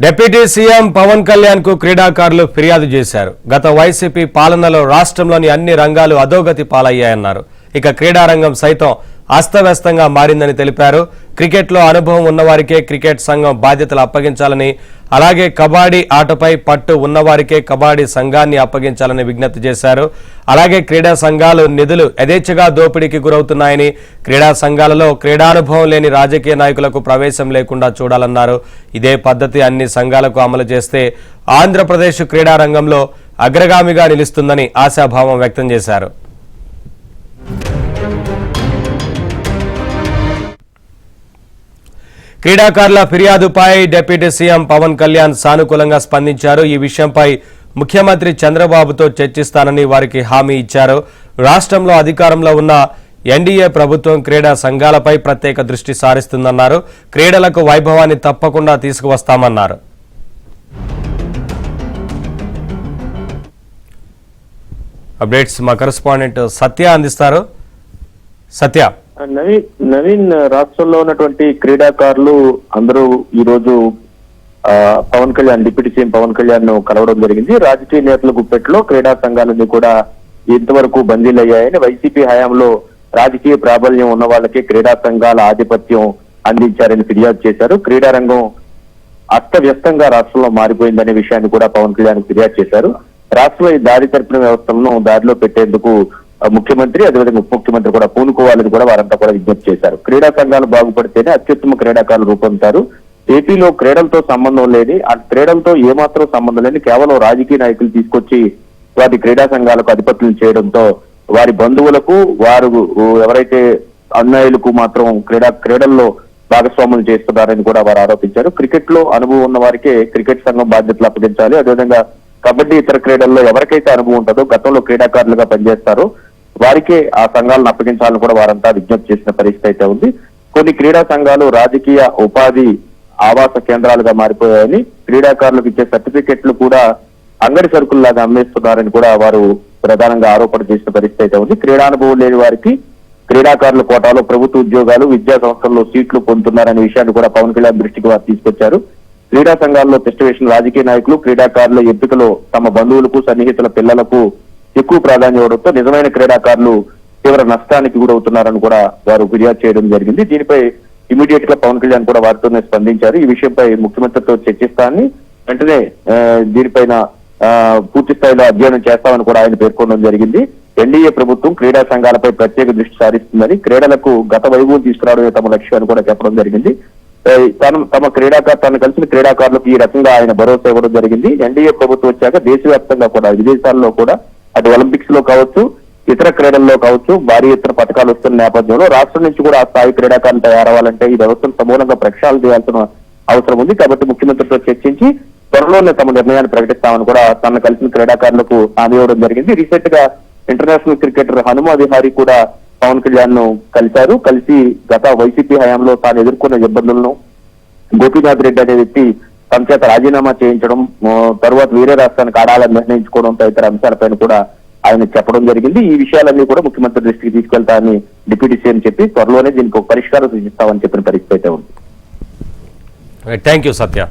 Deputy CM Pawan Kalyan కు క్రీడాకారులు ఫిర్యాదు చేశారు. గత వైసీపీ పాలనలో రాష్ట్రంలోని అన్ని రంగాలు అధోగతి పాలయ్యాయన్నారు. ఇక క్రీడారంగం సైతం అస్తవ్యస్తంగా మారిందని తెలిపారు. క్రికెట్లో అనుభవం ఉన్నవారికే క్రికెట్ సంఘం బాధ్యతలు అప్పగించాలని, అలాగే కబడ్డీ ఆటపై పట్టు ఉన్నవారికే కబడ్డీ సంఘాన్ని అప్పగించాలని విజ్ఞప్తి చేశారు. అలాగే క్రీడా సంఘాలు నిధులు యథేచ్ఛగా దోపిడీకి గురవుతున్నాయని, క్రీడా సంఘాలలో క్రీడానుభవం లేని రాజకీయ నాయకులకు ప్రవేశం లేకుండా చూడాలన్నారు. ఇదే పద్ధతి అన్ని సంఘాలకు అమలు చేస్తే ఆంధ్రప్రదేశ్ క్రీడారంగంలో అగ్రగామిగా నిలుస్తుందని ఆశాభావం వ్యక్తం చేశారు. క్రీడాకారుల ఫిర్యాదుపై డిప్యూటీ సీఎం పవన్ కళ్యాణ్ సానుకూలంగా స్పందించారు. ఈ విషయంపై ముఖ్యమంత్రి చంద్రబాబుతో చర్చిస్తానని వారికి హామీ ఇచ్చారు. రాష్ట్రంలో అధికారంలో ఉన్న ఎన్డీఏ ప్రభుత్వం క్రీడా సంఘాలపై ప్రత్యేక దృష్టి సారిస్తుందన్నారు. క్రీడలకు వైభవాన్ని తప్పకుండా తీసుకువస్తామన్నారు. అప్డేట్స్ మా కరెస్పాండెంట్ సత్య అందిస్తారు. సత్య, నవీన్, రాష్ట్రంలో ఉన్నటువంటి క్రీడాకారులు అందరూ ఈ రోజు పవన్ కళ్యాణ్, డిప్యూటీ సీఎం పవన్ కళ్యాణ్ ను కలవడం జరిగింది. రాజకీయ నేతల గుప్పెట్లో క్రీడా సంఘాలన్నీ కూడా ఇంతవరకు బందీలయ్యాయని, వైసీపీ హయాంలో రాజకీయ ప్రాబల్యం ఉన్న వాళ్ళకే క్రీడా సంఘాల ఆధిపత్యం అందించారని ఫిర్యాదు చేశారు. క్రీడారంగం అస్తవ్యస్తంగా రాష్ట్రంలో మారిపోయిందనే విషయాన్ని కూడా పవన్ కళ్యాణ్ ఫిర్యాదు చేశారు. రాష్ట్రంలో ఈ దారి తరపున వ్యవస్థలను దారిలో పెట్టేందుకు ముఖ్యమంత్రి, అదేవిధంగా ఉప ముఖ్యమంత్రి కూడా పూనుకోవాలని కూడా వారంతా కూడా విజ్ఞప్తి చేశారు. క్రీడా సంఘాలు బాగుపడితేనే అత్యుత్తమ క్రీడాకారులు రూపొందుతారు. ఏపీలో క్రీడలతో సంబంధం లేని, ఆ క్రీడలతో ఏమాత్రం సంబంధం లేని కేవలం రాజకీయ నాయకులు తీసుకొచ్చి వాటి క్రీడా సంఘాలకు అధిపతులు చేయడంతో వారి బంధువులకు, వారు ఎవరైతే అన్యాయులకు మాత్రం క్రీడల్లో భాగస్వాములు చేస్తున్నారని కూడా వారు ఆరోపించారు. క్రికెట్ లో అనుభవం ఉన్న వారికే క్రికెట్ సంఘం బాధ్యతలు అప్పగించాలి. అదేవిధంగా కబడ్డీ, ఇతర క్రీడల్లో ఎవరికైతే అనుభవం ఉంటుందో, గతంలో క్రీడాకారులుగా పనిచేస్తారో వారికే ఆ సంఘాలను అప్పగించాలని కూడా వారంతా విజ్ఞప్తి చేసిన పరిస్థితి అయితే ఉంది. కొన్ని క్రీడా సంఘాలు రాజకీయ ఉపాధి ఆవాస కేంద్రాలుగా మారిపోయాయని, క్రీడాకారులకు ఇచ్చే సర్టిఫికెట్లు కూడా అంగడి సరుకుల్లాగా అమ్మేస్తున్నారని కూడా వారు ప్రధానంగా ఆరోపణ చేసిన పరిస్థితి అయితే ఉంది. క్రీడానుభవం లేని వారికి క్రీడాకారుల కోటాలో ప్రభుత్వ ఉద్యోగాలు, విద్యా సంస్థల్లో సీట్లు పొందుతున్నారనే విషయాన్ని కూడా పవన్ కళ్యాణ్ దృష్టికి వారు తీసుకొచ్చారు. క్రీడా సంఘాల్లో తిష్టవేసిన రాజకీయ నాయకులు క్రీడాకారుల ఎంపికలో తమ బంధువులకు, సన్నిహితుల పిల్లలకు ఎక్కువ ప్రాధాన్యం ఇవ్వడంతో నిజమైన క్రీడాకారులు తీవ్ర నష్టానికి గురవుతున్నారని కూడా వారు ఫిర్యాదు చేయడం జరిగింది. దీనిపై ఇమీడియట్ గా పవన్ కళ్యాణ్ కూడా వారితోనే స్పందించారు. ఈ విషయంపై ముఖ్యమంత్రితో చర్చిస్తానని, వెంటనే దీనిపైన పూర్తి స్థాయిలో అధ్యయనం చేస్తామని కూడా ఆయన పేర్కొనడం జరిగింది. ఎన్డీఏ ప్రభుత్వం క్రీడా సంఘాలపై ప్రత్యేక దృష్టి సారిస్తుందని, క్రీడలకు గత వైభవం తీసుకురావడమే తమ లక్ష్యాన్ని కూడా చెప్పడం జరిగింది. తన కలిసిన క్రీడాకారులకు ఈ రకంగా ఆయన భరోసా ఇవ్వడం జరిగింది. ఎన్డీఏ ప్రభుత్వం వచ్చాక దేశవ్యాప్తంగా కూడా, విదేశాల్లో కూడా, అటు ఒలింపిక్స్ లో కావచ్చు, ఇతర క్రీడల్లో కావచ్చు, భారీ ఎత్తున పథకాలు వస్తున్న నేపథ్యంలో రాష్ట్రం నుంచి కూడా ఆ స్థాయి క్రీడాకారులు తయారవ్వాలంటే ఈ వ్యవస్థను సమూలంగా ప్రక్షాళన చేయాల్సిన అవసరం ఉంది. కాబట్టి ముఖ్యమంత్రితో చర్చించి త్వరలోనే తమ నిర్ణయాన్ని ప్రకటిస్తామని కూడా తన కలిసిన క్రీడాకారులకు హామీ ఇవ్వడం జరిగింది. రీసెంట్ గా ఇంటర్నేషనల్ క్రికెటర్ హనుమా విహారీ కూడా పవన్ కళ్యాణ్ ను కలిశారు. కలిసి గత వైసీపీ హయాంలో తాను ఎదుర్కొన్న ఇబ్బందులను, గోపీనాథ్ రెడ్డి అనే వ్యక్తి తమ చేత రాజీనామా చేయించడం, తరువాత వేరే రాష్ట్రానికి ఆడాలని నిర్ణయించుకోవడం తదితర అంశాలపైన కూడా ఆయన చెప్పడం జరిగింది. ఈ విషయాలన్నీ కూడా ముఖ్యమంత్రి దృష్టికి తీసుకెళ్తామని డిప్యూటీ సీఎం చెప్పి త్వరలోనే దీనికి ఒక పరిష్కారం సూచిస్తామని చెప్పిన పరిస్థితి అయితే ఉంది. Thank you Satya.